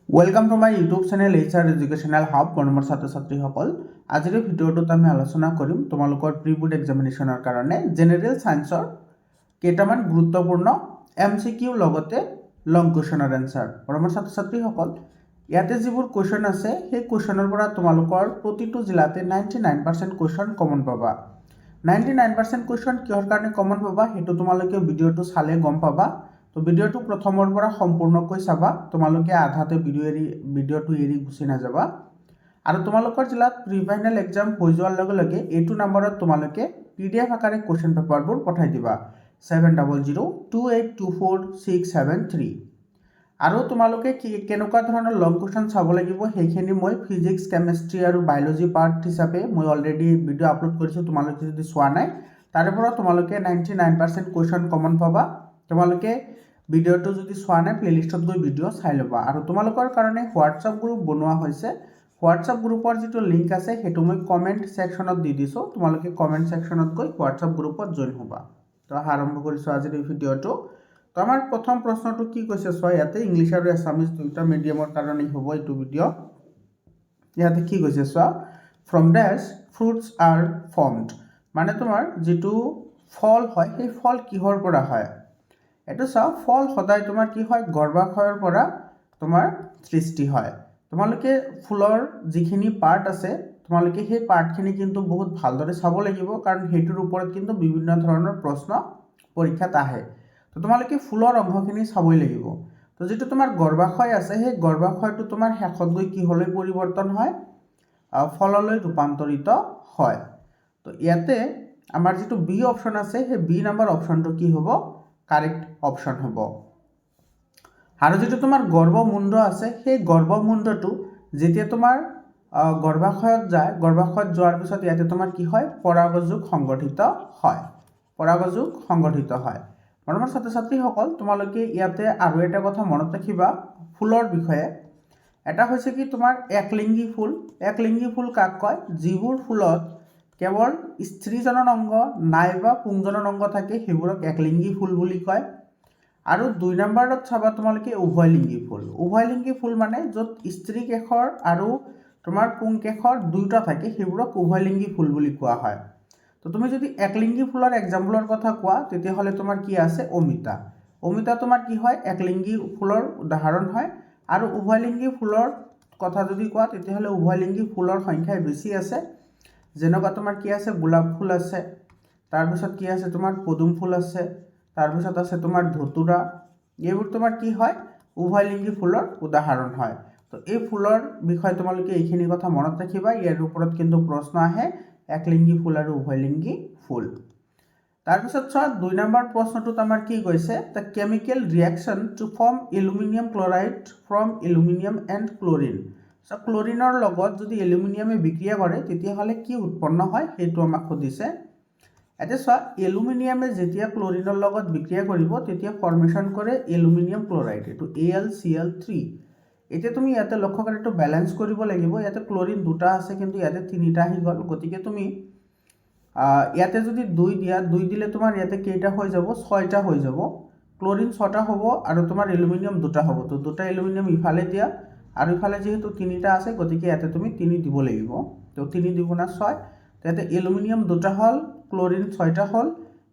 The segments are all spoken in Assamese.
Welcome to my YouTube channel HR educational hub মৰমৰ ছাত্ৰ ছাত্ৰীসকল। আজিৰ ভিডিঅ'টোত আমি আলোচনা কৰিম তোমালোকৰ প্ৰি বোৰ্ড এক্সামিনেশ্যনৰ কাৰণে জেনেৰেল সায়েন্সৰ কেইটামান গুৰুত্বপূৰ্ণ MCQ লগতে লং কুৱেশ্যনৰ এনসাৰ। মৰমৰ ছাত্ৰ ছাত্ৰীসকল, ইয়াতে যিবোৰ কুৱেশ্যন আছে সেই কুৱেশ্যনৰ পৰা তোমালোকৰ প্ৰতিটো জিলাতে 99% কুৱেশ্যন কমন পাবা। 99% কুৱেশ্যন কিহৰ কাৰণে কমন পাবা সেইটো তোমালোকে ভিডিঅ'টো চালে গম পাবা। তো ভিডিঅ'টো প্ৰথমৰ পৰা সম্পূৰ্ণকৈ চাবা, তোমালোকে আধাতে ভিডিঅ'টো এৰি গুচি নাযাবা। আৰু তোমালোকৰ জিলাত প্ৰি ফাইনেল এক্সাম হৈ যোৱাৰ লগে লগে এইটো নম্বৰত তোমালোকে PDF আকাৰে কুৱেশ্যন পেপাৰবোৰ পঠাই দিবা 7002824673। আৰু তোমালোকে কেনেকুৱা ধৰণৰ লং কুৱেশ্যন চাব লাগিব সেইখিনি মই ফিজিক্স, কেমেষ্ট্ৰি আৰু বায়'লজি পাৰ্ট হিচাপে মই অলৰেডি ভিডিঅ' আপলোড কৰিছোঁ। তোমালোকে যদি চোৱা নাই তাৰে পৰা তোমালোকে 99% কুৱেশ্যন কমন পাবা। তোমালোকে ভিডিঅ'টো যদি চোৱা নাই প্লেলিষ্টত গৈ ভিডিঅ' চাই ল'বা। আৰু তোমালোকৰ কাৰণে হোৱাটছআপ গ্ৰুপ বনোৱা হৈছে। হোৱাটছআপ গ্ৰুপৰ যিটো লিংক আছে সেইটো মই কমেণ্ট ছেকশ্যনত দি দিছোঁ। তোমালোকে কমেণ্ট ছেকশ্যনত গৈ হোৱাটছআপ গ্ৰুপত জইন হ'বা। তো আৰম্ভ কৰিছোঁ আজিৰ এই ভিডিঅ'টো। তো আমাৰ প্ৰথম প্ৰশ্নটো কি কৈছে চোৱা, ইয়াতে ইংলিছ আৰু এছামিজ দুয়োটা মিডিয়ামৰ কাৰণে হ'ব এইটো ভিডিঅ'। ইয়াতে কি কৈছে চোৱা, from these fruits are formed, মানে তোমাৰ যিটো ফল হয় সেই ফল কিহৰ পৰা হয়। এইটো চাও, ফল সদায় তোমাৰ কি হয়, গৰ্ভাশয়ৰ পৰা তোমাৰ সৃষ্টি হয়। তোমালোকে ফুলৰ যিখিনি পাৰ্ট আছে তোমালোকে সেই পাৰ্টখিনি কিন্তু বহুত ভালদৰে চাব লাগিব, কাৰণ সেইটোৰ ওপৰত কিন্তু বিভিন্ন ধৰণৰ প্ৰশ্ন পৰীক্ষাত আহে। তো তোমালোকে ফুলৰ অংশখিনি চাবই লাগিব। তো যিটো তোমাৰ গৰ্ভাশয় আছে সেই গৰ্ভাশয়টো তোমাৰ শেষত গৈ কিহলৈ পৰিৱৰ্তন হয়, ফললৈ ৰূপান্তৰিত হয়। তো ইয়াতে আমাৰ যিটো বি অপশ্যন আছে সেই বি নম্বৰ অপশ্যনটো কি হ'ব, কাৰেক্ট অপশ্যন হ'ব। আৰু যিটো তোমাৰ গৰ্ভমুণ্ড আছে সেই গৰ্ভমুণ্ডটো যেতিয়া তোমাৰ গৰ্ভাশয়ত যায়, গৰ্ভাশয়ত যোৱাৰ পিছত ইয়াতে তোমাৰ কি হয়, পৰাগযোগ সংগঠিত হয়। পৰাগযোগ সংগঠিত হয়। মৰমৰ ছাত্ৰ ছাত্ৰীসকল, তোমালোকে ইয়াতে আৰু এটা কথা মনত ৰাখিবা ফুলৰ বিষয়ে। এটা হৈছে কি তোমাৰ একলিংগী ফুল। একলিংগী ফুল কাক কয়, যিবোৰ ফুলত কেৱল স্ত্ৰী জনন অংগ নাইবা পুংজনন অংগ থাকে সেইবোৰক একলিংগী ফুল বুলি কয়। আৰু 2 নম্বৰত চাবা তোমালোকে উভয়লিংগী ফুল। উভয়লিংগী ফুল মানে য'ত স্ত্ৰী কেশৰ আৰু তোমাৰ পুং কেশৰ দুয়োটা থাকে সেইবোৰক উভয়লিংগী ফুল বুলি কোৱা হয়। তো তুমি যদি একলিংগী ফুলৰ এক্সাম্পলৰ কথা কোৱা তেতিয়াহ'লে তোমাৰ কি আছে, অমিতা। অমিতা তোমাৰ কি হয়, একলিংগী ফুলৰ উদাহৰণ হয়। আৰু উভয়লিংগী ফুলৰ কথা যদি কোৱা তেতিয়াহ'লে উভয়লিংগী ফুলৰ সংখ্যাই বেছি আছে। যেনেকুৱা তোমাৰ কি আছে, গোলাপ ফুল আছে, তাৰপিছত কি আছে তোমাৰ পদুম ফুল আছে, তাৰপিছত আছে তোমাৰ ধতুৰা। এইবোৰ তোমাৰ কি হয়, উভয়লিংগী ফুলৰ উদাহৰণ হয়। তো এই ফুলৰ বিষয়ে তোমালোকে এইখিনি কথা মনত ৰাখিবা, ইয়াৰ ওপৰত কিন্তু প্ৰশ্ন আহে, একলিংগী ফুল আৰু উভয়লিংগী ফুল। তাৰপিছত চোৱা 2 নম্বৰ প্ৰশ্নটোত আমাৰ কি কৈছে, the chemical reaction to form aluminium chloride from aluminium and chlorine. So' ক্লৰিনৰ লগত যদি এলুমিনিয়ামে বিক্ৰিয়া কৰে তেতিয়াহ'লে কি উৎপন্ন হয় সেইটো আমাক সুধিছে। এতিয়া চোৱা, এলুমিনিয়ামে যেতিয়া ক্লৰিনৰ লগত বিক্ৰিয়া কৰিব তেতিয়া ফৰ্মেশ্যন কৰে এলুমিনিয়াম ক্লৰাইড, এইটো AlCl3। এতিয়া তুমি ইয়াতে লক্ষ্য কৰি এইটো বেলেঞ্চ কৰিব লাগিব। ইয়াতে ক্লৰিন দুটা আছে কিন্তু ইয়াতে তিনিটা আহি গ'ল, গতিকে তুমি ইয়াতে যদি 2 দিয়া, 2 দিলে তোমাৰ ইয়াতে কেইটা হৈ যাব, 6টা হৈ যাব। ক্লৰিন 6টা হ'ব আৰু তোমাৰ এলুমিনিয়াম 2টা হ'ব। তো 2টা এলুমিনিয়াম ইফালে দিয়া আৰু ইফালে যিহেতু 3টা আছে গতিকে ইয়াতে তুমি 3 দিব লাগিব। তো 3 2 6, ইয়াতে এলুমিনিয়াম 2টা হ'ল, ক্লৰিন 6টা হ'ল,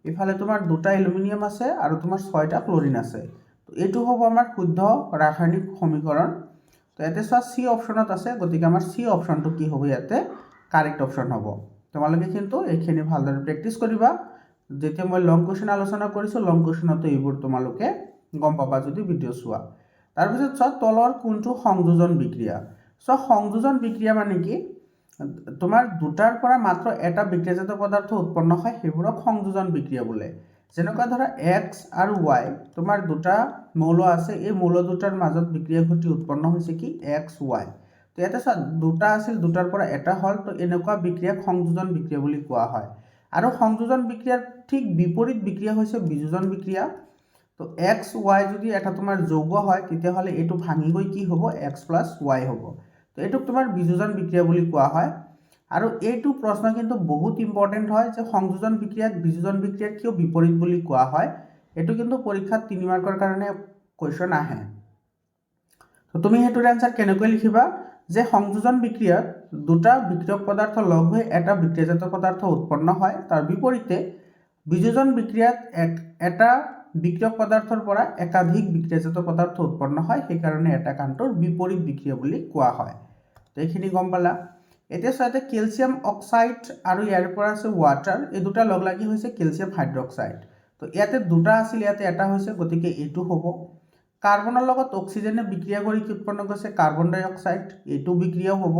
ইফালে তোমাৰ 2টা এলুমিনিয়াম আছে আৰু তোমাৰ 6টা ক্লৰিন আছে। তো এইটো হ'ব আমাৰ শুদ্ধ ৰাসায়নিক সমীকৰণ। তো ইয়াতে চোৱা চি অপশ্যনত আছে, গতিকে আমাৰ চি অপশ্যনটো কি হ'ব, ইয়াতে কাৰেক্ট অপশ্যন হ'ব। তোমালোকে কিন্তু এইখিনি ভালদৰে প্ৰেক্টিছ কৰিবা। যেতিয়া মই লং কুৱেশ্যন আলোচনা কৰিছোঁ লং কুৱেশ্যনতো এইবোৰ তোমালোকে গম পাবা যদি ভিডিঅ' চোৱা। তাৰপিছত চোৱা, তলৰ কোনটো সংযোজন বিক্ৰিয়া। চোৱা, সংযোজন বিক্ৰিয়া মানে কি, তোমাৰ দুটাৰ পৰা মাত্ৰ এটা বিক্ৰিয়াজাত পদাৰ্থ উৎপন্ন হয় সেইবোৰক সংযোজন বিক্ৰিয়া বোলে। যেনেকুৱা ধৰা X আৰু Y, তোমাৰ দুটা মৌল আছে, এই মৌল দুটাৰ মাজত বিক্ৰিয়া ঘটি উৎপন্ন হৈছে কি, XY। তো ইয়াতে চোৱা, দুটা আছিল, দুটাৰ পৰা এটা হ'ল, তো এনেকুৱা বিক্ৰিয়াক সংযোজন বিক্ৰিয়া বুলি কোৱা হয়। আৰু সংযোজন বিক্ৰিয়াৰ ঠিক বিপৰীত বিক্ৰিয়া হৈছে বিযোজন বিক্ৰিয়া। তো XY যদি এটা তোমাৰ যৌগ হয় তেতিয়াহ'লে এইটো ভাঙি গৈ কি হ'ব, X + Y হ'ব। তো এইটোক তোমাৰ বিযোজন বিক্ৰিয়া বুলি কোৱা হয়। আৰু এইটো প্ৰশ্ন কিন্তু বহুত ইম্পৰ্টেণ্ট হয় যে সংযোজন বিক্ৰিয়াক বিযোজন বিক্ৰিয়াক কিয় বিপৰীত বুলি কোৱা হয়। এইটো কিন্তু পৰীক্ষাত 3 মাৰ্কৰ কাৰণে কুৱেশ্যন আহে। তো তো তুমি হেতুৰ আনসাৰ কেনেকৈ লিখিবা যে সংযোজন বিক্ৰিয়াত দুটা বিক্ৰিয়ক পদাৰ্থ লগ হৈ এটা বিক্ৰিয়াজাত পদাৰ্থ উৎপন্ন হয় তাৰ বিপৰীতে বিযোজন বিক্ৰিয়াত এটা বিক্ৰিয়ক পদাৰ্থৰ পৰা একাধিক বিক্ৰিয়াজাত পদাৰ্থ উৎপন্ন হয় সেইকাৰণে এটা কাণ্ডৰ বিপৰীত বিক্ৰিয়া বুলি কোৱা হয় তো এইখিনি গম পালা এতিয়া সাথে ক্যালসিয়াম অক্সাইড আৰু ইয়াৰ পৰা আছে ওয়াটাৰ এই দুটা লগ লাগি হৈছে ক্যালসিয়াম হাইড্ৰক্সাইড তো ইয়াতে দুটা আছিল ইয়াতে এটা হৈছে গতিকে এইটো হ'ব কাৰ্বনৰ লগত অক্সিজেনে বিক্ৰিয়া কৰি কি উৎপন্ন কৰিছে কাৰ্বন ডাই অক্সাইড এইটো বিক্ৰিয়াও হ'ব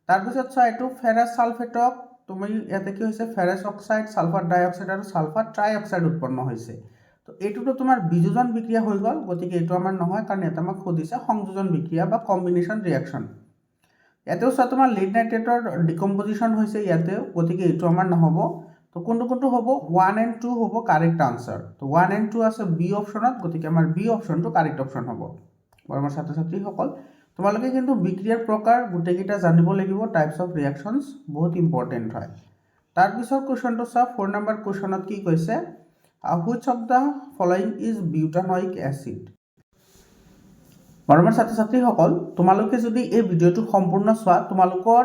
তাৰ পিছত চোৱা এইটো ফেৰাছ সালফেটক তুমি ইয়াতে কি হৈছে ফেৰাছ অক্সাইড সালফাৰ ডাই অক্সাইড আৰু সালফাৰ ট্ৰাই অক্সাইড উৎপন্ন হৈছে তো এইটোটো তোমাৰ বিযোজন বিক্ৰিয়া হৈ গল গতিকে এইটো আমাৰ নহয় কাৰণ এটা আমাক খুদিছে সংযোজন বিক্ৰিয়া বা কম্বিনেশন ৰিঅ্যাকশন ইয়াতেও চোৱা তোমাৰ লিড নাইট্ৰেটৰ ডিকম্পোজিশন হৈছে ইয়াতে গতিকে এইটো আমাৰ নহব তো কোনটো হ'ব 1 and 2 হ'ব কারেক্ট আনসার তো 1 and 2 আছে বি অপশনত গতিকে আমাৰ বি অপশনটো কাৰেক্ট অপশন হ'ব বৰ্মৰ ছাত্ৰ ছাত্ৰীসকল তোমালোকে কিন্তু বিক্ৰিয়াৰ প্ৰকাৰ গুটেকিটা জানিব লাগিব টাইপস অফ ৰিঅ্যাকশনস বহুত ইম্পৰ্টেন্ট হয় তাৰ পিছৰ কোৱেশ্চনটো চোৱা 4 নম্বৰ কোৱেশ্চনত কি কৈছে which of the following is butanoic acid বৰ্মৰ ছাত্ৰ ছাত্ৰীসকল তোমালোকে যদি এই ভিডিওটো সম্পূৰ্ণ চোৱা তোমালোকৰ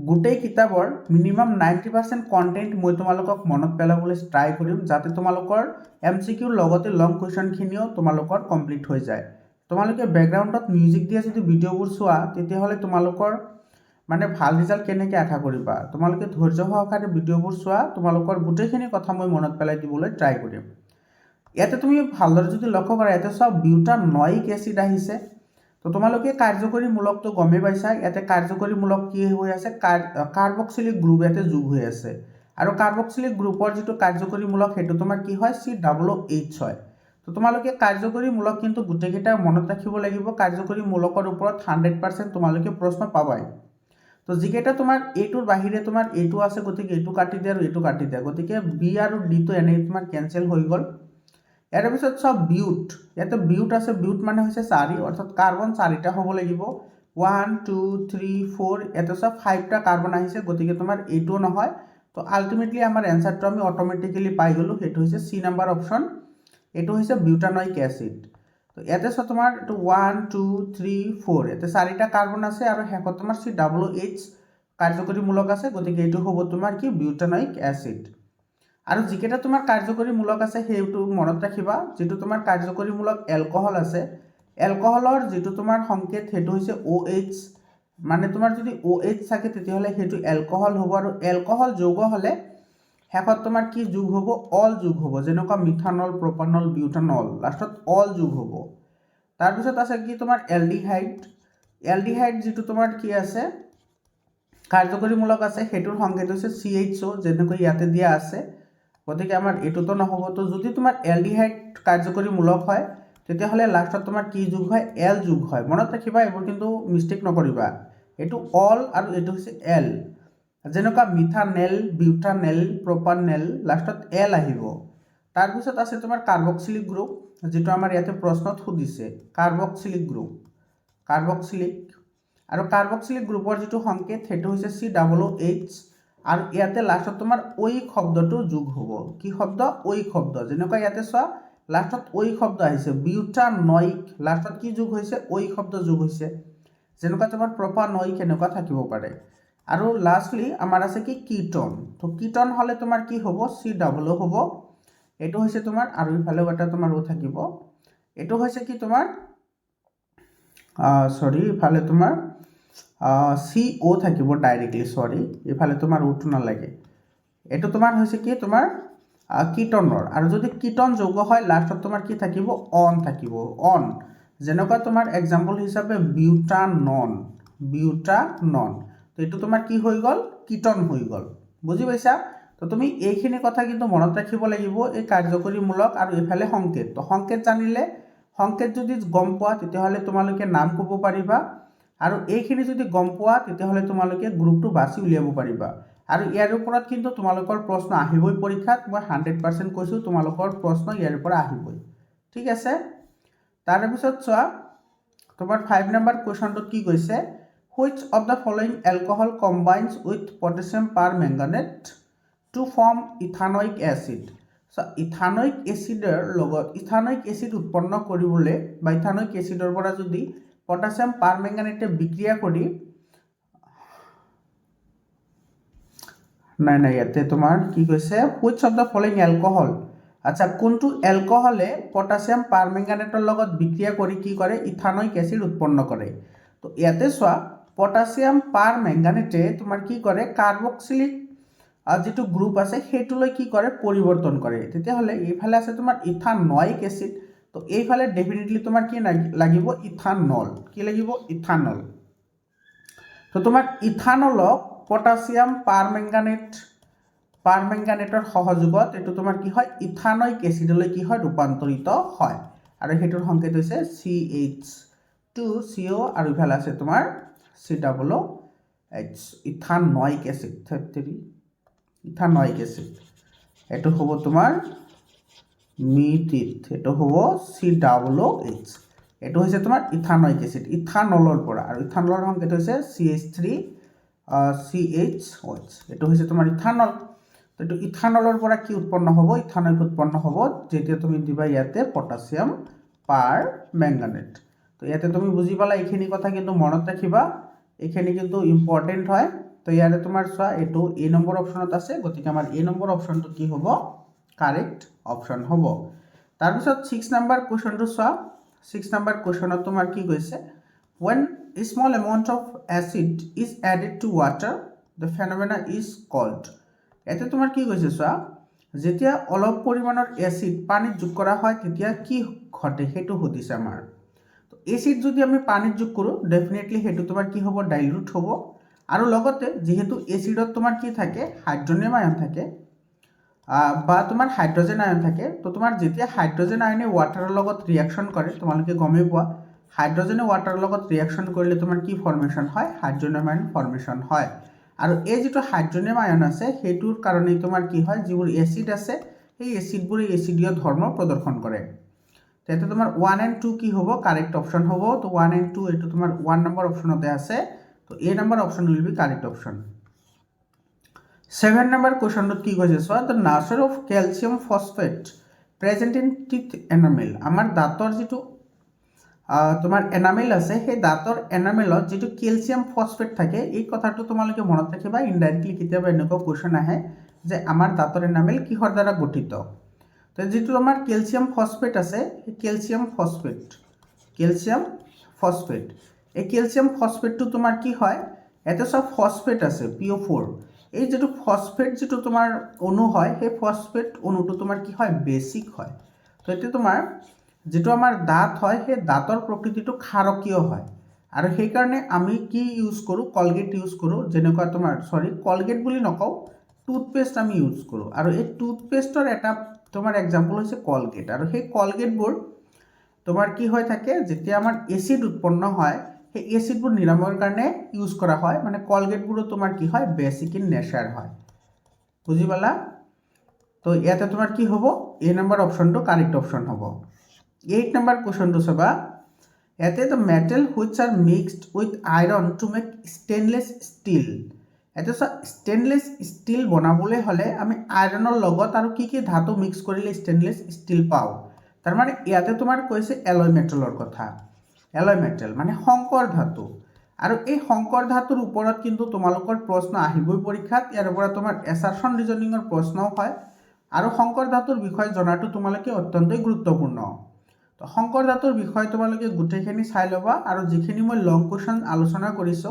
গোটেই কিতাপৰ মিনিমাম 90% কন্টেন্ট মই তোমালোকক মনত পেলাবলৈ ট্ৰাই কৰিম যাতে তোমালোকৰ এমসিকিউৰ লগতে লং কোৱেশ্চনখিনিও তোমালোকৰ কমপ্লিট হৈ যায় তোমালোকে ব্যাকগ্ৰাউণ্ডত মিউজিক দিয়া যদি ভিডিওবোৰ চোৱা তেতিয়াহলে তোমালোকৰ মানে ভাল ৰিজাল্ট কেনেকৈ আশা কৰিবা তোমালোকে ধৈৰ্য সহকাৰে ভিডিওবোৰ চোৱা তোমালোকৰ গোটেইখিনি কথা মই মনত পেলাই দিবলৈ ট্ৰাই কৰিম ইয়াতে তুমি ভালদৰে যদি লক্ষ্য কৰা ইয়াতে চোৱা বিউটানয়িক এসিড আহিছে তো তোমালোকে কাৰ্যকৰী মূলকটো গমে পাইছা ইয়াতে কাৰ্যকৰী মূলক কি হৈ আছে কাৰ্বক্সিলিক গ্ৰুপ ইয়াতে যোগ হৈ আছে আৰু কাৰ্বক্সিলিক গ্ৰুপৰ যেটো কাৰ্যকৰী মূলক হেতু তোমাৰ কি হয় COOH হয় তো তোমালোকে কাৰ্যকৰী মূলক কিন্তু গুটেকিটা মনত ৰাখিব লাগিব কাৰ্যকৰী মূলকৰ ওপৰত 100% তোমালোকে প্ৰশ্ন পাবাই তো যিকেটা তোমাৰ এটোৰ বাহিৰে তোমাৰ এটো আছে গতিকে এটো কাটি দিয়া আৰু এটো কাটি দিয়া গতিকে বি আৰু ডি তো এনে তোমাৰ কেনসেল হৈ গল ইয়াৰ পিছত সব বিউট ইয়াতে বিউট আছে বিউট মানে হৈছে 4 অৰ্থাৎ কাৰ্বন 4টা হ'ব লাগিব 1 2 3 4 ইয়াতে সব 5টা কাৰ্বন আহিছে গতিকে তোমাৰ এটো নহয় তো আলটিমেটলি আমাৰ এনসাৰটো আমি অটোমেটিক্যালি পাই গলো হেতু হৈছে সি নাম্বাৰ অপশন এটো হৈছে বিউটানয়িক এসিড তো ইয়াতে সব তোমাৰ এটো 1 2 3 4 ইয়াতে 4টা কাৰ্বন আছে আৰু হেকত তোমাৰ COOH কাৰ্যকৰী মূলক আছে গতিকে এটো হ'ব তোমাৰ কি বিউটানয়িক এসিড আৰু যিকেটা তোমাৰ কাৰ্যকৰী মূলক আছে হেতু মনত ৰাখিবা যেটো তোমাৰ কাৰ্যকৰী মূলক এলকহল আছে এলকহলৰ যেটো তোমাৰ সংকেত হেতু হৈছে OH মানে তোমাৰ যদি OH থাকে তেতিয়াহলে হেতু এলকহল হ'ব আৰু এলকহল যৌগ হলে হেকত তোমাৰ কি যোগ হ'ব অল যোগ হ'ব যেনেকুৱা মিথানল প্ৰপানল বিউটানল লাষ্টত অল যোগ হ'ব তাৰ পিছত আছে কি তোমাৰ এলডিহাইড যেটো তোমাৰ কি আছে কাৰ্যকৰী মূলক আছে হেতুৰ সংকেত হৈছে CHO যেনেকৈ ইয়াতে দিয়া আছে গতিকে আমাৰ এটোতো নহব তো যদি তোমাৰ এলডিহাইড কাৰ্যকৰী মূলক হয় তেতিয়াহলে লাষ্টত তোমাৰ কি যোগ হয় এল যোগ হয় মনত ৰাখিবা এবোৰ কিন্তু মিস্টেক নকৰিবা এটো অল আৰু এটো হৈছে এল যেনেকুৱা মিথানেল বিউটানেল প্ৰপানেল লাষ্টত এল আহিব তাৰ পিছত আছে তোমাৰ কাৰ্বক্সিলিক গ্ৰুপ যেটো আমাৰ ইয়াতে প্ৰশ্নত খুদিছে কাৰ্বক্সিলিক গ্ৰুপ কাৰ্বক্সিলিক আৰু কাৰ্বক্সিলিক গ্ৰুপৰ যেটো সংকেত হেতু হৈছে COOH আৰু ইয়াতে লাষ্টত তোমাৰ ওই শব্দটো যোগ হ'ব কি শব্দ ওই শব্দ যেনেকৈ ইয়াতে চোৱা লাষ্টত ওই শব্দ আহিছে বিউটানয়িক লাষ্টত কি যোগ হৈছে ওই শব্দ যোগ হৈছে যেনেকৈ তোমাৰ প্ৰপানয়িক এনেকুৱা থাকিব পাৰে আৰু লাষ্টলি আমাৰ আছে কি কিটন তো কিটন হলে তোমাৰ কি হ'ব COO হ'ব এটো হৈছে তোমাৰ আৰু ইফালেও এটা তোমাৰ ও থাকিব এটো হৈছে কি তোমাৰ সৰি ইফালে তোমাৰ CO থাকিব ডাইৰেক্টলি সৰি ইফালে তোমাৰ উঠু না লাগে এটো তোমাৰ হৈছে কি তোমাৰ কিটনৰ আৰু যদি কিটন যৌগ হয় লাষ্টত তোমাৰ কি থাকিব অন থাকিব অন যেনেকুৱা তোমাৰ এক্সাম্পল হিচাপে বিউটানন তো এটো তোমাৰ কি হৈ গল কিটন হৈ গল বুজি পাইছা তো তুমি এইখিনি কথা কিন্তু মনত ৰাখিব লাগিব এই কাৰ্যকৰী মূলক আৰু ইফালে সংকেত তো সংকেত জানিলে সংকেত যদি গম পোৱা তেতিয়াহলে তোমালোকে নাম ক'ব পাৰিবা আৰু এইখিনি যদি গম পোৱা তেতিয়াহলে তোমালোকে গ্ৰুপটো বাছি উলিয়াব পাৰিবা আৰু ইয়াৰ ওপৰত কিন্তু তোমালোকৰ প্ৰশ্ন আহিবই পৰীক্ষাত মই 100% কৈছো তোমালোকৰ প্ৰশ্ন ইয়াৰ পৰা আহিবই ঠিক আছে তাৰ পিছত চোৱা তোমাৰ 5 নম্বৰ কোৱেশ্চনটো কি কৈছে which of the following alcohol combines with potassium permanganate to form ethanoic acid so ethanoic acid লগত ethanoic acid উৎপন্ন কৰিবলৈ বা ethanoic acidৰ পৰা যদি পটাছিয়াম পাৰমেংগানেটে বিক্ৰিয়া কৰি নাই ইয়াতে তোমাৰ কি কৈছে which of the following alcohol আচ্ছা কোনটো এলকহলে পটাছিয়াম পাৰমেংগানেটৰ লগত বিক্ৰিয়া কৰি কি কৰে ইথানয়িক এচিড উৎপন্ন কৰে তো ইয়াতে চোৱা পটাছিয়াম পাৰমেংগানেটে তোমাৰ কি কৰে কাৰ্বক্সিলিক যেটো গ্ৰুপ আছে সেইটোলৈ কি কৰে পৰিৱৰ্তন কৰে তেতিয়াহ'লে এইফালে আছে তোমাৰ ইথানয়িক এচিড তো এইফালে ডেফিনেটলি তোমাৰ কি লাগিব ইথানল কি লাগিব ইথানল তো তোমাৰ ইথানলক পটাছিয়াম পাৰমেংগানেটৰ সহযোগত এটো তোমাৰ কি হয় ইথানয়িক এচিডলৈ কি হয় ৰূপান্তৰিত হয় আৰু হেতুৰ সংকেত হৈছে CH2CO আৰু ইফালে আছে তোমাৰ COOH ethanoic acid ethanoic acid এটো হ'ব তোমাৰ মিথিত এটো হ'ব COOH এটো হৈছে তোমাৰ ইথানয়িক এচিড ইথানলৰ পৰা আৰু ইথানলৰ সংকেত হৈছে CH3CHOH এটো হৈছে তোমাৰ ইথানল তো এটো ইথানলৰ পৰা কি উৎপন্ন হ'ব ইথানয়িক উৎপন্ন হ'ব যেতিয়া তুমি দিবা ইয়াতে পটাছিয়াম পাৰমেংগানেট তো ইয়াতে তুমি বুজি পালা এইখিনি কথা কিন্তু মনত ৰাখিবা এইখিনি কিন্তু ইম্পৰ্টেন্ট হয় তো ইয়াতে তোমাৰ চোৱা এটো এ নম্বৰ অপচনত আছে গতিকে আমাৰ এ নম্বৰ অপচনটো কি হ'ব কাৰেক্ট অপচন হ'ব তাৰ পিছত 6 নম্বৰ কোৱেশ্চনটো চোৱা 6 নম্বৰ কোৱেশ্চনত তোমাৰ কি কৈছে when a small amount of acid is added to water the phenomena is called এতে তোমাৰ কি কৈছে চোৱা যেতিয়া অলপ পৰিমাণৰ এসিড পানীত যোগ কৰা হয় তেতিয়া কি ঘটে হেতু সুধিছে আমাৰ তো এসিড যদি আমি পানীত যোগ কৰো ডেফিনেটলি হেতু তোমাৰ কি হ'ব ডাইলিউট হ'ব আৰু লগতে যেহেতু এসিডত তোমাৰ কি থাকে হাইড্ৰোজেন আয়ন থাকে বা তোমাৰ হাইড্ৰোজেন আয়ন থাকে তো তোমাৰ যেতিয়া হাইড্ৰোজেন আয়নে ওয়াটাৰৰ লগত ৰিঅ্যাকশন কৰে তোমালোকে গমে পোৱা হাইড্ৰোজেনে ওয়াটাৰৰ লগত ৰিঅ্যাকশন কৰিলে তোমাৰ কি ফৰ্মেশন হয় হাইড্ৰোজেন আয়ন ফৰ্মেশন হয় আৰু এই যেটো হাইড্ৰোজেন আয়ন আছে হেতুৰ কাৰণে তোমাৰ কি হয় যিবোৰ এসিড আছে এই এসিডবোৰ এসিডীয় ধৰ্ম প্ৰদৰ্শন কৰে তেতে তোমাৰ 1 and 2 কি হ'ব কাৰেক্ট অপশন হ'ব তো 1 and 2 এটো তোমাৰ 1 নম্বৰ অপশনতে আছে তো A number option will be correct option 7 number কোৱেশ্চনটো কি কৈছে so the nature of calcium phosphate present in teeth enamel আমাৰ দাঁতৰ যেটো তোমাৰ এনামেল আছে সেই দাঁতৰ এনামেলত যেটো ক্যালসিয়াম ফসফেট থাকে এই কথাটো তোমালোকে মনত ৰাখিবা ইনডাইৰেক্টলি কিতাবা এনেকুৱা কোৱেশ্চন আহে যে আমাৰ দাঁতৰ এনামেল কিহৰ দ্বাৰা গঠিত তো যেটো আমাৰ ক্যালসিয়াম ফসফেট আছে এই ক্যালসিয়াম ফসফেট এই ক্যালসিয়াম ফসফেটটো তোমাৰ কি হয় এতে সব ফসফেট আছে PO4 এই যেটো ফসফেট যেটো তোমাৰ অণু হয় সেই ফসফেট অণুটো তোমাৰ কি হয় বেসিক হয় তো এতে তোমাৰ যেটো আমাৰ দাঁত হয় সেই দাঁতৰ প্ৰকৃতিটো ক্ষাৰকীয় হয় আৰু সেই কাৰণে আমি কি ইউজ কৰো কলগেট ইউজ কৰো যেনেকুৱা তোমাৰ কলগেট বুলি নকও টুথপেষ্ট আমি ইউজ কৰো আৰু এই টুথপেষ্টৰ এটা তোমাৰ एग्जांपल হৈছে কলগেট আৰু সেই কলগেটবোৰ তোমাৰ কি হৈ থাকে যেতিয়া আমাৰ এসিড উৎপন্ন হয় সেই এসিডবোৰ নিৰাময়ৰ কাৰণে ইউজ কৰা হয় মানে কলগেটবোৰ তোমাৰ কি হয় বেসিক ইন নেচাৰ হয় বুজি পালা তো ইয়াতে তোমাৰ কি হ'ব এ নম্বৰ অপশনটো কাৰেক্ট অপশন হ'ব 8 নম্বৰ কোৱেশ্চনটো চাবা ইয়াতে the metal which are mixed with iron to make stainless steel এতে স্টেইনলেস স্টিল বনাবলৈ হলে আমি আয়ৰণৰ লগত আৰু কি ধাতু মিক্স কৰিলে স্টেইনলেস স্টিল পাও তাৰ মানে ইয়াতে তোমাৰ কৈছে এলয় মেটালৰ কথা এলয় মেটাল মানে সংকৰ ধাতু আৰু এই সংকৰ ধাতুৰ ওপৰত কিন্তু তোমালোকৰ প্ৰশ্ন আহিবই পৰীক্ষাত ইয়াৰ পৰা তোমাৰ এছাৰশন ৰিজনিংৰ প্ৰশ্নও হয় আৰু সংকৰ ধাতুৰ বিষয় জনাটো তোমালোকে অত্যন্ত গুৰুত্বপূৰ্ণ তো সংকৰ ধাতুৰ বিষয় তোমালোকে গুটেখিনি চাই লবা আৰু যিখিনি মই লং কোৱেশ্চন আলোচনা কৰিছো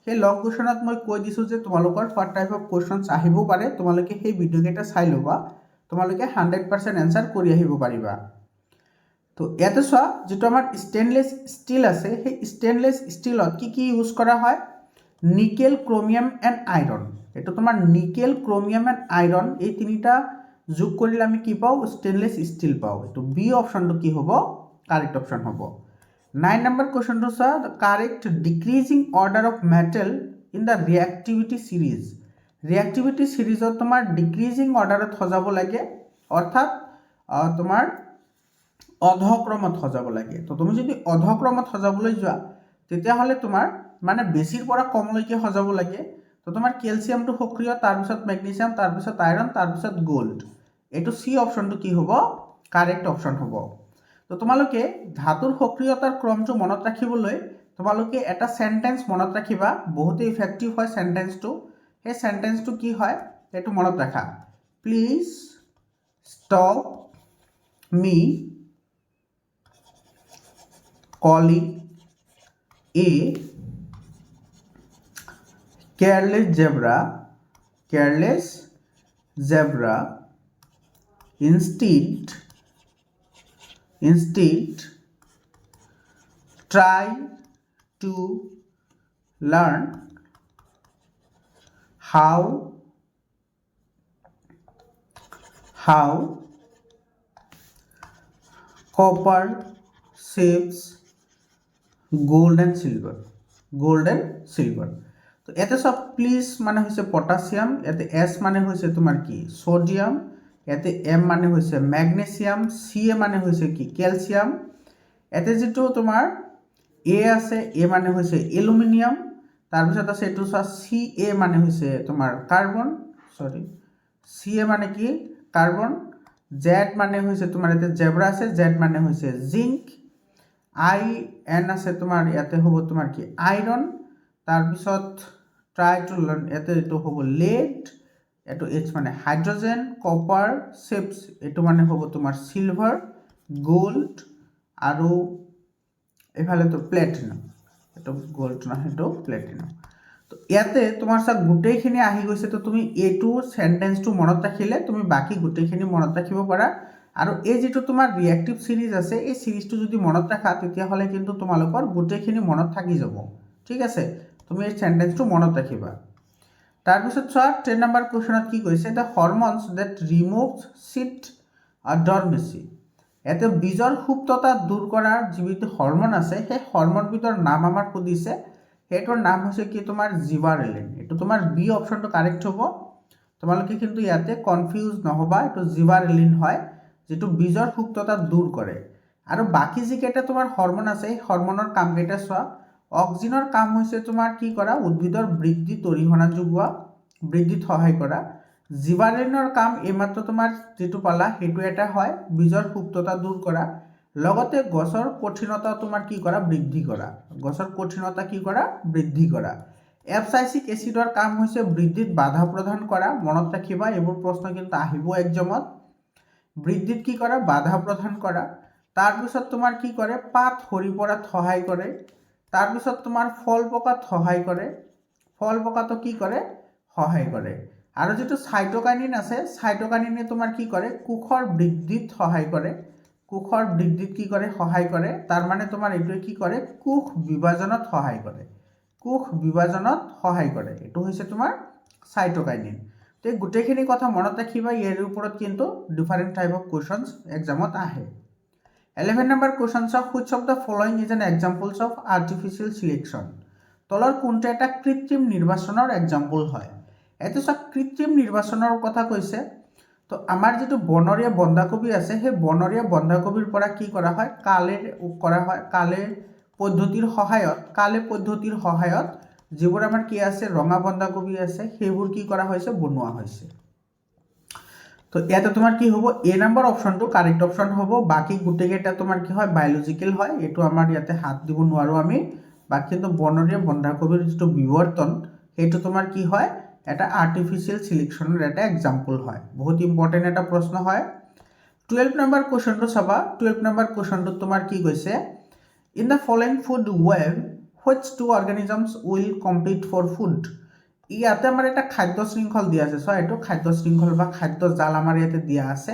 সেই লং কোৱেশ্চনত মই কৈ দিছো যে তোমালোকৰ ফৰ টাইপ অফ কোৱেশ্চনছ আহিবও পাৰে তোমালোকে সেই ভিডিও কেটা চাই লবা তোমালোকে 100% আনসাৰ কৰি আহিব পাৰিবা তো ইয়াতে চোৱা যেটো আমাৰ স্টেইনলেস স্টিল আছে সেই স্টেইনলেস স্টিলত কি ইউজ কৰা হয় নিকেল ক্ৰোমিয়াম এন্ড আয়ৰন এটো তোমাৰ নিকেল ক্ৰোমিয়াম এন্ড আয়ৰন এই তিনিটা যোগ কৰিলে আমি কি পাও স্টেইনলেস স্টিল পাও তো বি অপশনটো কি হ'ব কারেক্ট অপশন হ'ব 9 number question to sir the correct decreasing order of metal in the reactivity series তোমার decreasing order সজাব লাগে অর্থাৎ তোমার অধক্রমত সজাব লাগে তো তুমি যদি অধক্রমত সজাবলৈ যোৱা তেতিয়া হলে তোমাৰ মানে বেছিৰ পৰা কমলৈকে সজাব লাগে তো তোমাৰ ক্যালসিয়ামটো সক্ৰিয় তাৰ পিছত ম্যাগনেসিয়াম তাৰ পিছত আয়ৰন তাৰ পিছত গোল্ড এটো সি অপশনটো কি হ'ব কাৰেক্ট অপশন হ'ব তো তোমালোকে ধাতুৰ সক্ৰিয়তাৰ ক্ৰমটো মনত ৰাখিবলৈ তোমালোকে এটা সেন্টেন্স মনত ৰাখিবা, বহুতে ইফেক্টিভ হয় সেন্টেন্সটো। সেই সেন্টেন্সটো কি হয় সেইটো মনত ৰাখা। Please stop me calling a careless zebra instead try to learn how copper shapes gold and silver তো ইয়াতে সব প্লিজ মানে হৈছে পটাছিয়াম, ইয়াতে এছ মানে হৈছে তোমাৰ কি সোডিয়াম, ইয়াতে এম মানে হৈছে ম্যাগনেসিয়াম, সি এ মানে হৈছে কি ক্যালসিয়াম, ইয়াতে যেটো তোমাৰ এ আছে এ মানে হৈছে এলুমিনিয়াম, তাৰপিছত আছে এটো সি এ মানে হৈছে তোমাৰ কাৰ্বন, সি এ মানে কি কাৰ্বন, জেড মানে হৈছে তোমাৰ ইয়াতে জেব্ৰা আছে, জেড মানে হৈছে জিংক, আই এন আছে তোমাৰ ইয়াতে হ'ব তোমাৰ কি আইৰন, তাৰপিছত ট্ৰাই টু লাৰ্ন ইয়াতে এটো হ'ব লেড, এটো এইচ মানে হাইড্ৰোজেন, কপাৰ শেপস এটো মানে হ'ব তোমাৰ সিলভাৰ, গোল্ড আৰু এফালে তো প্লেটিনাম, এটো গোল্ড না এটো প্লেটিনাম। তো ইয়াতে তোমাৰ সব গোটেইখিনি আহি গৈছে, তো তুমি এটো সেন্টেন্সটো মনত ৰাখিলে তুমি বাকি গোটেইখিনি মনত ৰাখিব পাৰা। আৰু এই যেটো তোমাৰ ৰিএক্টিভ সিৰিজ আছে এই সিৰিজটো যদি মনত ৰাখা তেতিয়া হলে কিন্তু তোমালোকৰ গোটেইখিনি মনত থাকি যাব, ঠিক আছে। তুমি এই সেন্টেন্সটো মনত ৰাখিবা। তাৰপিছত চোৱা 10 নম্বৰ কোৱেশ্যনত কি কৈছে, দ্য হৰম'নছ দ্যাট ৰিমুভছ সিট ডৰমেচি। এতে বীজৰ সুপ্ততা দূৰ কৰাৰ যিবিধ হৰম'ন আছে সেই হৰম'নবিধৰ নাম আমাৰ সুধিছে, সেইটোৰ নাম হৈছে কি তোমাৰ জিবাৰেলিন। এইটো তোমাৰ বি অপশনটো কাৰেক্ট হ'ব, তোমালোকে কিন্তু ইয়াতে কনফিউজ নহবা, এইটো জিবাৰেলিন হয় যেটো বীজৰ সুপ্ততা দূৰ কৰে। আৰু বাকি যিকেইটা তোমাৰ হৰম'ন আছে এই হৰম'নৰ কামকেইটা চোৱা। অক্সিনৰ কাম হৈছে তোমাৰ কি কৰা উদ্ভিদৰ বৃদ্ধিত অৰিহণা যোগোৱা, বৃদ্ধিত সহায় কৰা। জিবাৰেলিনৰ কাম এইমাত্ৰ তোমাৰ যেটো পালা সেইটো এটা হয় বীজৰ সুপ্ততা দূৰ কৰা, লগতে গছৰ কঠিনতা তোমাৰ কি কৰা বৃদ্ধি কৰা, গছৰ কঠিনতা কি কৰা বৃদ্ধি কৰা। এপসাইচিক এসিডৰ কাম হৈছে বৃদ্ধিত বাধা প্ৰদান কৰা, মনত ৰাখিবা এইবোৰ প্ৰশ্ন কিন্তু আহিব এক্সামত। বৃদ্ধিত কি কৰা বাধা প্ৰদান কৰা। তাৰপিছত তোমাৰ কি কৰে পাত সৰি পৰাত সহায় কৰে। তাৰপিছত তোমাৰ ফল পকাত সহায় কৰে, ফল পকাটো কি কৰে সহায় কৰে। আৰু যেটো সাইটোকাইনিন আছে সাইটোকাইনিনে তোমাৰ কি কৰে কোষৰ বৃদ্ধিত সহায় কৰে, কোষৰ বৃদ্ধিত কি কৰে সহায় কৰে। তাৰ মানে তোমাৰ এইটোৱে কি কৰে কোষ বিভাজনত সহায় কৰে, কোষ বিভাজনত সহায় কৰে, এইটো হৈছে তোমাৰ সাইটোকাইনিন। তো গোটেইখিনি কথা মনত ৰাখিবা, ইয়াৰ ওপৰত কিন্তু ডিফাৰেন্ট টাইপ অফ কোৱেশ্যনছ এক্সামত আহে। 11 নম্বৰ কোৱেশ্যন চাওক, which of the following is an examples of artificial selection. তলৰ কোনটো এটা কৃত্ৰিম নিৰ্বাচনৰ এক্সাম্পল হয়। এটো সব কৃত্ৰিম নিৰ্বাচনৰ কথা কৈছে। তো আমাৰ যেটো বনৰীয়া বন্ধাকবি আছে সেই বনৰীয়া বন্ধাকবিৰ পৰা কি কৰা হয় কালে পদ্ধতিৰ সহায়ত যিবোৰ আমাৰ কি আছে ৰঙা বন্ধাকবি আছে সেইবোৰ কি কৰা হৈছে বনোৱা হৈছে। তো ইয়াতে তোমাৰ কি হ'ব এ নম্বৰ অপশনটো কাৰেক্ট অপশন হ'ব, বাকি গোটেইকেইটা তোমাৰ কি হয় বায়োলজিক্যাল হয়, এইটো আমাৰ ইয়াতে হাত দিব নোৱাৰো আমি। বাকি কিন্তু বনৰীয়া বন্ধাকবিৰ যেটো বিৱৰ্তন সেইটো তোমাৰ কি হয় এটা আৰ্টিফিচিয়েল সিলেকশনৰ এটা এক্সাম্পল হয়, বহুত ইম্পৰ্টেন্ট এটা প্ৰশ্ন হয়। 12 নম্বৰ কোৱেশ্যনটো চাবা। 12 নম্বৰ কোৱেশ্যনটো তোমাৰ কি কৈছে, in the following food web which two organisms will compete for food. ইয়াতে আমাৰ এটা খাদ্য শৃংখল দিয়া আছে, সো এইটো খাদ্য শৃংখল বা খাদ্য জাল আমাৰ ইয়াতে দিয়া আছে।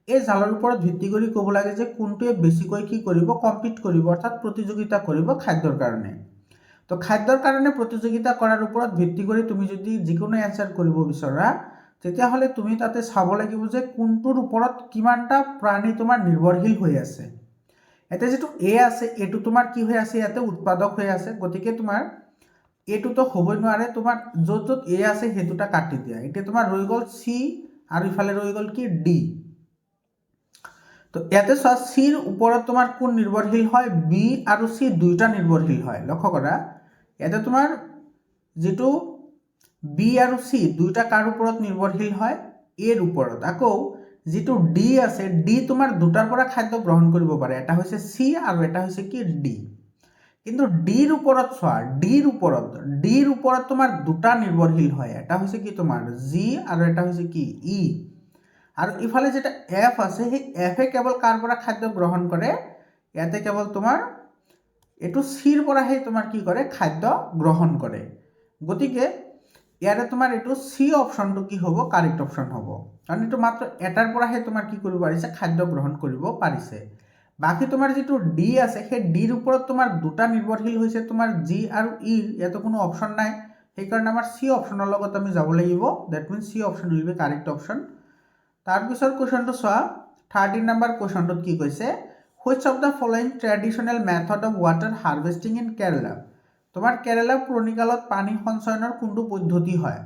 এই জালৰ ওপৰত ভিত্তি কৰি ক'ব লাগে যে কোনটোৱে বেছিকৈ কি কৰিব কম্পিট কৰিব, অৰ্থাৎ প্ৰতিযোগিতা কৰিব খাদ্যৰ কাৰণে। তো খাদ্যৰ কাৰণে প্ৰতিযোগিতা কৰাৰ ওপৰত ভিত্তি কৰি তুমি যদি যিকোনো এনসাৰ কৰিব বিচৰা তেতিয়াহ'লে তুমি তাতে চাব লাগিব যে কোনটোৰ ওপৰত কিমানটা প্ৰাণী তোমাৰ নিৰ্ভৰশীল হৈ আছে। এতে যেটো এ আছে এটো তোমাৰ কি হৈ আছে ইয়াতে উৎপাদক হৈ আছে, গতিকে তোমাৰ এটো তো হ'বই নোৱাৰে, তোমাৰ য'ত এ আছে হেতুটা কাটি দিয়া। এতিয়া তোমাৰ ৰৈ গ'ল সি আৰু ইফালে ৰৈ গ'ল কি ডি। তো ইয়াতে চোৱা সিৰ ওপৰত তোমাৰ কোন নিৰ্ভৰশীল হয় বি আৰু সি দুইটা নিৰ্ভৰশীল হয়। লক্ষ্য কৰা ইয়াতে তোমাৰ যেটো বি আৰু সি দুইটা কাৰ ওপৰত নিৰ্ভৰশীল হয় এৰ ওপৰত। আকৌ যেটো ডি আছে ডি তোমাৰ দুটাৰ পৰা খাদ্য গ্ৰহণ কৰিব পাৰে, এটা হৈছে সি আৰু এটা হৈছে কি ডি। কিন্তু ডিৰ ওপৰত চোৱা, ডিৰ ওপৰত তোমাৰ দুটা নিৰ্ভৰশীল হয়, এটা হৈছে কি তোমাৰ জি আৰু এটা হৈছে কি ই। আৰু ইফালে যেটা এফ আছে সেই এফে কেৱল কাৰ পৰা খাদ্য গ্ৰহণ কৰে, ইয়াতে কেৱল তোমাৰ এইটো চিৰ পৰাহে তোমাৰ কি কৰে খাদ্য গ্ৰহণ কৰে। গতিকে ইয়াৰে তোমাৰ এইটো চি অপশ্যনটো কি হ'ব কাৰেক্ট অপশ্যন হ'ব, কাৰণ এইটো মাত্ৰ এটাৰ পৰাহে তোমাৰ কি কৰিব পাৰিছে খাদ্য গ্ৰহণ কৰিব পাৰিছে। বাকী তোমাৰ যিটো ডি আছে সেই ডিৰ ওপৰত তোমাৰ দুটা নিৰ্ভৰশীল হৈছে তোমাৰ জি আৰু ইৰ, ইয়াতে কোনো অপশ্যন নাই, সেইকাৰণে আমাৰ চি অপশ্যনৰ লগত আমি যাব লাগিব। That means C option will be correct option. তাৰপিছত কুৱেশ্যনটো চোৱা, 13 নম্বৰ কুৱেশ্যনটোত কি কৈছে, which of the following traditional method of water harvesting in Kerala. তোমাৰ কেৰালা পুৰণিকালত পানী সঞ্চয়নৰ কোনটো পদ্ধতি হয়।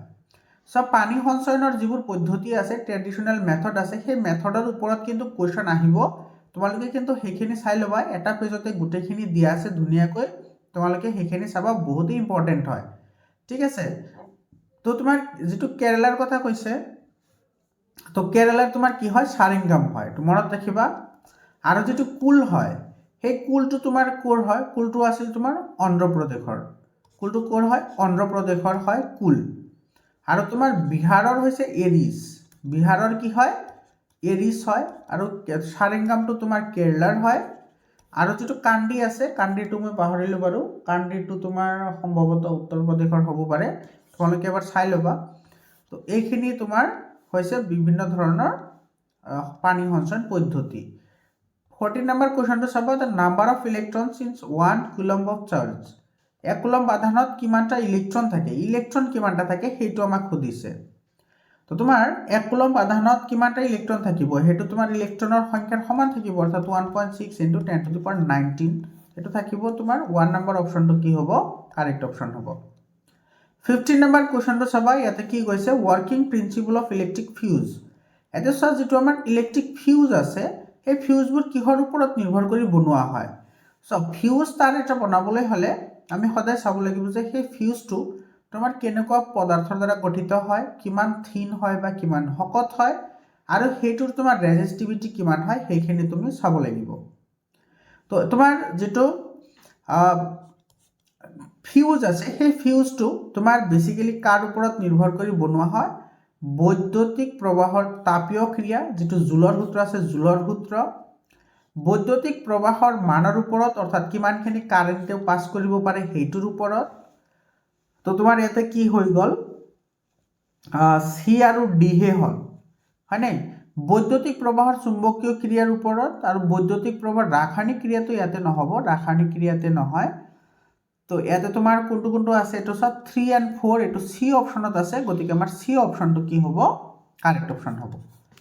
সব পানী সঞ্চয়নৰ যিবোৰ পদ্ধতি আছে, ট্ৰেডিশ্যনেল মেথড আছে, সেই মেথডৰ ওপৰত কিন্তু কুৱেশ্যন আহিব। তোমালোকে কিন্তু সেইখিনি চাই ল'বা, এটা পেজতে গোটেইখিনি দিয়া আছে ধুনীয়াকৈ, তোমালোকে সেইখিনি চাবা, বহুতেই ইম্পৰ্টেণ্ট হয়, ঠিক আছে। তো তোমাৰ যিটো কেৰালাৰ কথা কৈছে, তো কেৰালাৰ তোমাৰ কি হয় চাৰিংগাম হয়, তো মনত ৰাখিবা। আৰু যিটো কুল হয়, সেই কুলটো তোমাৰ ক'ৰ হয়, কুলটো আছিল তোমাৰ অন্ধ্ৰপ্ৰদেশৰ, কুলটো ক'ৰ হয় অন্ধ্ৰপ্ৰদেশৰ হয় কুল। আৰু তোমাৰ বিহাৰৰ হৈছে এৰিছ, বিহাৰৰ কি হয় এৰিছ হয়। আৰু চাৰিংগামটো তোমাৰ কেৰেলাৰ হয়। আৰু যিটো কান্দি আছে, কান্দিটো মই পাহৰিলোঁ বাৰু, কান্দিটো তোমাৰ সম্ভৱতঃ উত্তৰ প্ৰদেশৰ হ'ব পাৰে, তোমালোকে এবাৰ চাই ল'বা। তো এইখিনি তোমাৰ হৈছে বিভিন্ন ধৰণৰ পানী সঞ্চয়ন পদ্ধতি। 14 নম্বৰ কুৱেশ্যনটো চাব, the number of electrons in 1 coulomb of charge. 1 coulomb আধানত কিমানটা ইলেক্ট্ৰন থাকে, ইলেক্ট্ৰন কিমানটা থাকে সেইটো আমাক সুধিছে। তো তোমাৰ 1 কুলম্ব আধানত কিমানটা ইলেক্ট্ৰন থাকিব, সেইটো তোমাৰ ইলেক্ট্ৰনৰ সংখ্যাৰ সমান থাকিব, অৰ্থাৎ 1.6 × 10⁻19 এইটো থাকিব। তোমাৰ 1 নম্বৰ অপশ্যনটো কি হ'ব কাৰেক্ট অপশ্যন হ'ব। 15 নম্বৰ কুৱেশ্যনটো চাবা, ইয়াতে কি কৈছে, working principle of electric fuse. এতিয়া চোৱা, যিটো আমাৰ ইলেক্ট্ৰিক ফিউজ আছে, সেই ফিউজবোৰ কিহৰ ওপৰত নিৰ্ভৰ কৰি বনোৱা হয়। চ' ফিউজ তার এটা বনাবলৈ হ'লে আমি সদায় চাব লাগিব যে সেই ফিউজটো তোমাৰ কেনেকুৱা পদাৰ্থৰ দ্বাৰা গঠিত হয়, কিমান থিন হয় বা কিমান শকত হয়, আৰু সেইটোৰ তোমাৰ ৰেজিষ্টিভিটি কিমান হয়, সেইখিনি তুমি চাব লাগিব। তো তোমাৰ যিটো ফিউজ আছে, সেই ফিউজটো তোমাৰ বেচিকেলি কাৰ ওপৰত নিৰ্ভৰ কৰি বনোৱা হয়, বৈদ্যুতিক প্ৰবাহৰ তাপীয় ক্ৰিয়া, যিটো জুলৰ সূত্ৰ আছে, জুলৰ সূত্ৰ, বৈদ্যুতিক প্ৰবাহৰ মানৰ ওপৰত, অৰ্থাৎ কিমানখিনি কাৰেণ্টে পাছ কৰিব পাৰে সেইটোৰ ওপৰত। তো তোমাৰ ইয়াতে কি হৈ গ'ল, চি আৰু ডিহে হ'ল, হয়নে। বৈদ্যুতিক প্ৰবাহৰ চুম্বকীয় ক্ৰিয়াৰ ওপৰত, আৰু বৈদ্যুতিক প্ৰবাহৰ ৰাসায়নিক ক্ৰিয়াটো ইয়াতে নহ'ব, ৰাসায়নিক ক্ৰিয়াতে নহয়। তো ইয়াতে তোমাৰ কোনটো কোনটো আছে, এইটো চব 3 and 4 এইটো চি অপশ্যনত আছে, গতিকে আমাৰ চি অপশ্যনটো কি হ'ব কাৰেক্ট অপশ্যন হ'ব।